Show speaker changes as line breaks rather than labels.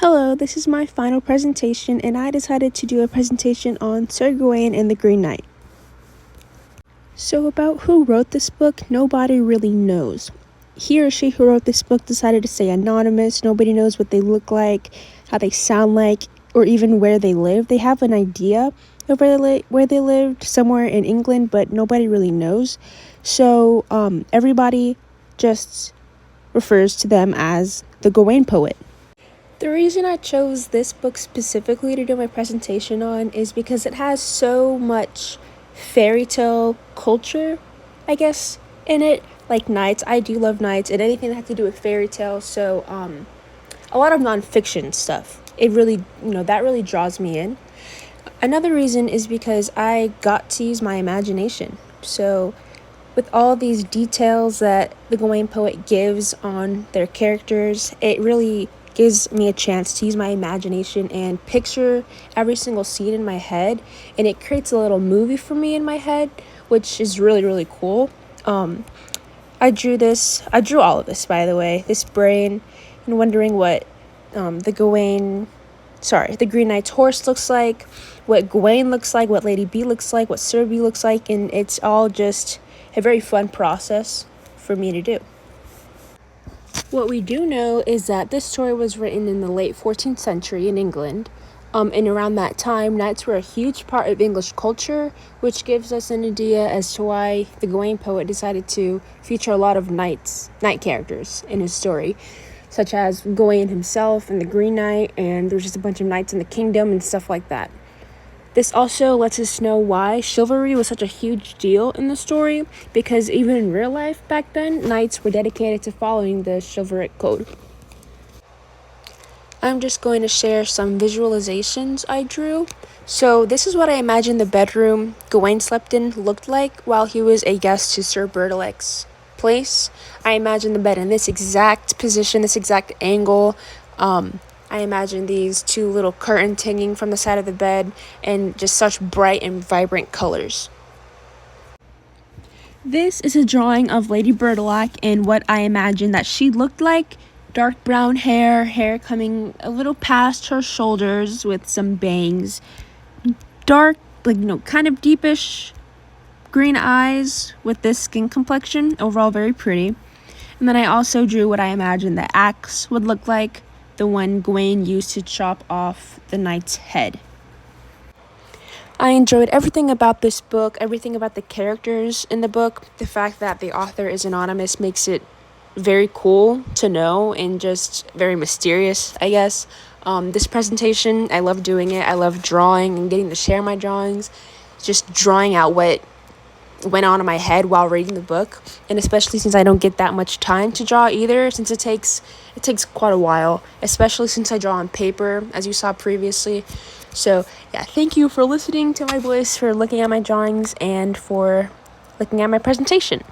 Hello, this is my final presentation, and I decided to do a presentation on Sir Gawain and the Green Knight. So about who wrote this book, nobody really knows. He or she who wrote this book decided to stay anonymous. Nobody knows what they look like, how they sound like, or even where they live. They have an idea of where they lived, somewhere in England, but nobody really knows. So everybody just refers to them as the Gawain poet. The reason I chose this book specifically to do my presentation on is because it has so much fairy tale culture, I guess, in it. Like knights, I do love knights and anything that has to do with fairy tale. So, a lot of nonfiction stuff. It really, that really draws me in. Another reason is because I got to use my imagination. So, with all these details that the Gawain poet gives on their characters, it really gives me a chance to use my imagination and picture every single scene in my head, and it creates a little movie for me in my head, which is really, really cool. I drew all of this, by the way, this brain, and wondering what the Green Knight's horse looks like, what Gawain looks like, what Lady B looks like, what Sir B looks like, and it's all just a very fun process for me to do. What we do know is that this story was written in the late 14th century in England, and around that time, knights were a huge part of English culture, which gives us an idea as to why the Gawain poet decided to feature a lot of knight characters in his story, such as Gawain himself and the Green Knight, and there's just a bunch of knights in the kingdom and stuff like that. This also lets us know why chivalry was such a huge deal in the story, because even in real life back then, knights were dedicated to following the chivalric code. I'm just going to share some visualizations I drew. So this is what I imagine the bedroom Gawain slept in looked like while he was a guest to Sir Bertilic's place. I imagine the bed in this exact position, this exact angle. I imagine these two little curtains hanging from the side of the bed and just such bright and vibrant colors. This is a drawing of Lady Bertilic and what I imagine that she looked like. Dark brown hair coming a little past her shoulders with some bangs. Dark, kind of deepish green eyes with this skin complexion. Overall, very pretty. And then I also drew what I imagine the axe would look like, the one Gawain used to chop off the knight's head. I enjoyed everything about this book, everything about the characters in the book. The fact that the author is anonymous makes it very cool to know and just very mysterious, I guess. This presentation, I love doing it. I love drawing and getting to share my drawings, just drawing out what went on in my head while reading the book, and especially since I don't get that much time to draw either, since it takes quite a while, especially since I draw on paper, as you saw previously. So yeah, thank you for listening to my voice, for looking at my drawings, and for looking at my presentation.